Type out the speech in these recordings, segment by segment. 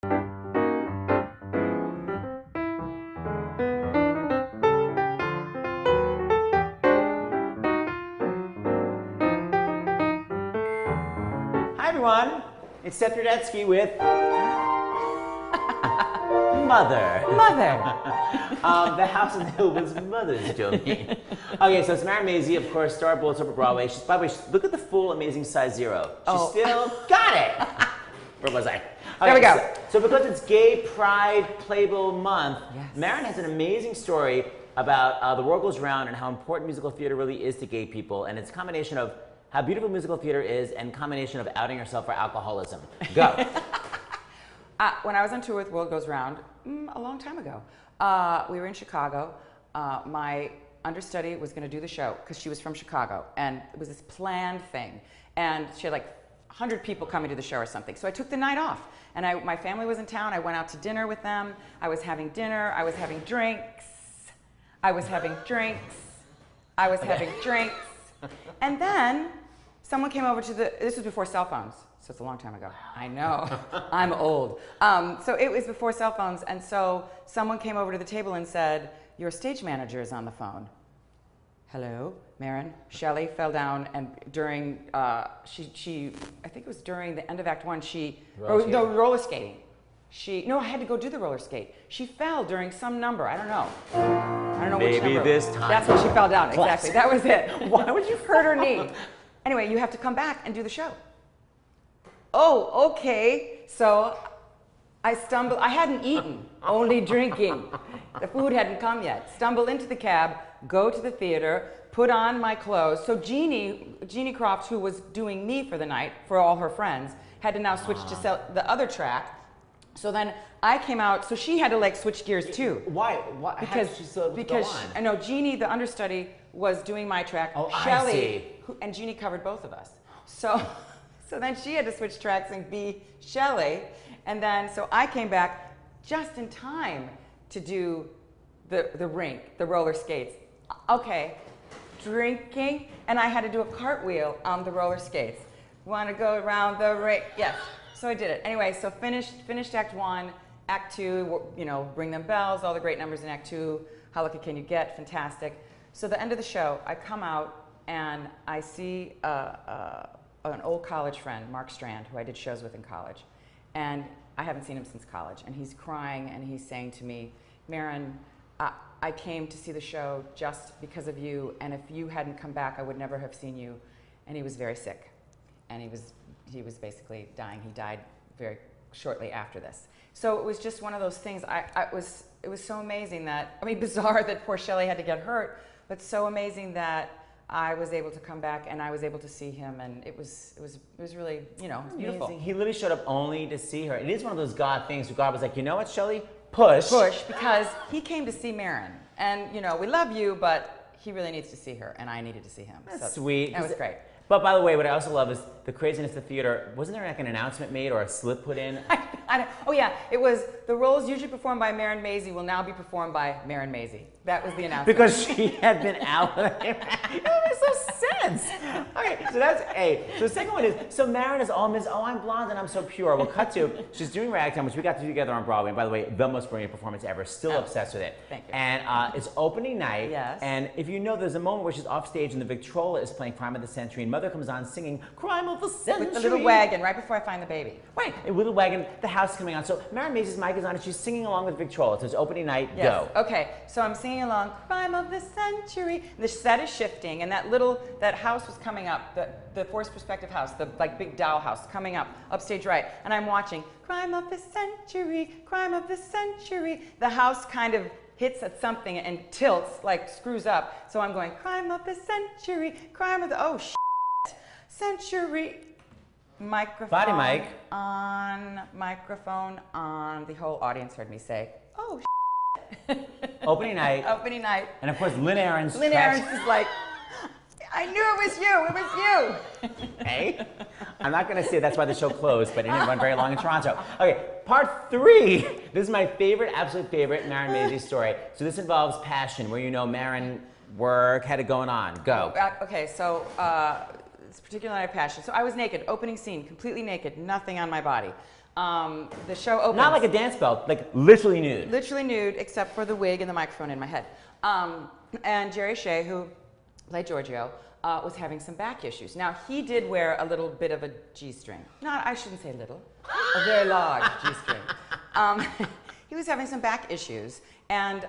Hi everyone, it's Seth RUDETSKY with Mother. The House on the Hill was Mother's domain. Okay, so it's Marin Mazzie, of course, star of Bullets Over Broadway. By the way, look at the full amazing size zero. She still got it. Where was I? Okay, there we go. So because it's Gay Pride Playbill Month, Marin has an amazing story about the world goes round and how important musical theater really is to gay people, and it's a combination of how beautiful musical theater is and combination of outing yourself for alcoholism. Go. When I was on tour with World Goes Round, a long time ago, we were in Chicago. My understudy was going to do the show because she was from Chicago, and it was this planned thing. And she had like 100 people coming to the show or something. So I took the night off, and my family was in town. I went out to dinner with them. I was having dinner. I was having drinks. And then someone came over to this was before cell phones, so it's a long time ago. I know, I'm old. So it was before cell phones, and so someone came over to the table and said, your stage manager is on the phone. Hello, Marin. Shelley fell down, and during, I think it was during the end of Act 1, roller skating. No, I had to go do the roller skate. She fell during some number, I don't know which number. Maybe this time. That's when she fell down, Classic. exactly, that was it. Why would you hurt her knee? Anyway, you have to come back and do the show. Oh, okay. So I stumbled, I hadn't eaten, only drinking. The food hadn't come yet. Stumble into the cab, go to the theater, put on my clothes. So Jeannie Croft, who was doing me for the night, for all her friends, had to now switch to sell the other track. So then I came out, so she had to like switch gears too. Why? Because, how did she still because go on? I know Jeannie, the understudy, was doing my track. Oh, Shelley, I see. and Jeannie covered both of us. So then she had to switch tracks and be Shelley. And then, so I came back just in time to do the rink, the roller skates. Okay, drinking, and I had to do a cartwheel on the roller skates. Want to go around the rink? Yes. So I did it. Anyway, so finished Act 1, Act 2, you know, Ring Them Bells, all the great numbers in Act 2, How Lucky Can You Get, fantastic. So the end of the show, I come out and I see an old college friend, Mark Strand, who I did shows with in college. And I haven't seen him since college. And he's crying and he's saying to me, Marin, I came to see the show just because of you, and if you hadn't come back, I would never have seen you. And he was very sick. And he was basically dying. He died very shortly after this. So it was just one of those things. It was so amazing that, I mean, bizarre that poor Shelley had to get hurt, but so amazing that I was able to come back and I was able to see him, and it was really, you know, beautiful. He literally showed up only to see her. It is one of those God things where God was like, you know what, Shelley? Push, because he came to see Marin, and you know, we love you, but he really needs to see her, and I needed to see him. That's sweet. That was great. But by the way, what I also love is the craziness of the theater. Wasn't there like an announcement made or a slip put in? Oh yeah, it was the roles usually performed by Marin Mazzie will now be performed by Marin Mazzie. That was the announcement. Because she had been out. It makes no sense. Okay, so that's A. So the second one is, so Marin is all Ms. Oh, I'm blonde and I'm so pure. Well, cut to, she's doing Ragtime, which we got to do together on Broadway. And by the way, the most brilliant performance ever. Still obsessed with it. Thank you. And it's opening night. Yes. And if you know, there's a moment where she's off stage and the Victrola is playing Crime of the Century, and Mother comes on singing Crime of the Century. With the little wagon right before I find the baby. Right, a little wagon, the house is coming on. So Marin Mazzie's mic is on and she's singing along with Victrola. So it's opening night, yes. Go. Okay, so I'm singing along, Crime of the Century. The set is shifting, and that house was coming up, the forced perspective house, the like big doll house coming up, upstage right. And I'm watching, Crime of the Century, Crime of the Century. The house kind of hits at something and tilts, like screws up. So I'm going, Crime of the Century, Crime of the, oh shit. Century. Microphone Body mic. on, microphone on. The whole audience heard me say, oh Opening night. Opening night. And of course, Lynn Ahrens. Lynn Ahrens is like, I knew it was you, it was you. Hey, I'm not going to say that's why the show closed, but it didn't run very long in Toronto. Okay, part 3. This is my favorite, absolute favorite Marin Mazzie story. So this involves passion, where you know Marin work had it going on. Go. Okay, so this particular night of passion. So I was naked, opening scene, completely naked, nothing on my body. The show opens. Not like a dance belt, like literally nude. Literally nude, except for the wig and the microphone in my head. And Jerry Shea, who played Giorgio, was having some back issues. Now, he did wear a little bit of a G-string. I shouldn't say little, a very large G-string. He was having some back issues, and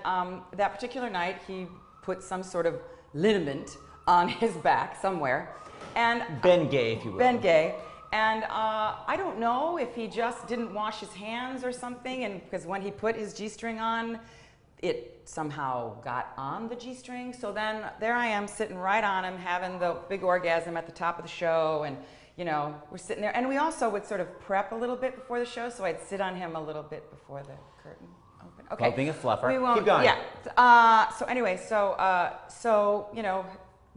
that particular night, he put some sort of liniment on his back somewhere. And Ben Gay, if you will. Ben Gay. And I don't know if he just didn't wash his hands or something, and because when he put his G-string on, it somehow got on the G-string. So then there I am sitting right on him, having the big orgasm at the top of the show, and you know, we're sitting there. And we also would sort of prep a little bit before the show, so I'd sit on him a little bit before the curtain opened. Okay. Well, being a fluffer. We won't, keep going. Yeah. So anyway, so you know,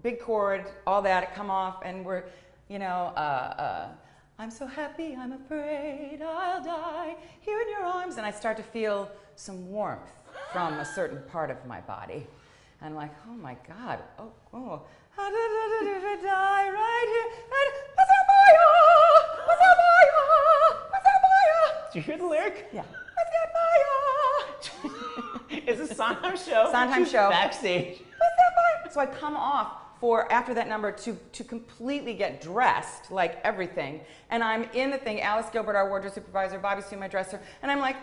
big cord, all that, it come off, and we're, you know, I'm so happy, I'm afraid I'll die here in your arms. And I start to feel some warmth from a certain part of my body. And I'm like, oh my God, oh. How did I die right here? Did you hear the lyric? Yeah. It's a Sondheim show. Sondheim show. Backstage. So I come off after that number to completely get dressed, like everything. And I'm in the thing, Alice Gilbert, our wardrobe supervisor, Bobby Sue, my dresser, and I'm like,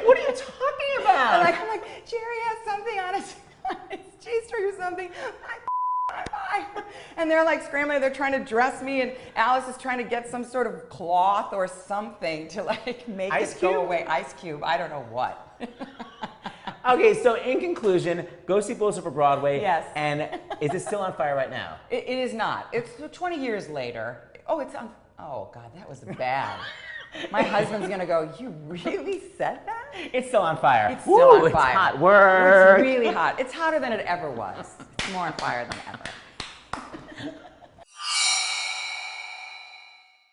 What are you talking about? I'm like, Jerry has something on his G-string or something. And they're like scrambling, they're trying to dress me, and Alice is trying to get some sort of cloth or something to like make it go away. Ice Cube, I don't know what. Okay, so in conclusion, go see Bulls Over Broadway. Yes. And is it still on fire right now? It is not. It's 20 years later. Oh, it's on. Oh God, that was bad. My husband's gonna go, you really said that? It's still on fire. It's still on fire. It's hot. Word. It's really hot. It's hotter than it ever was. It's more on fire than ever.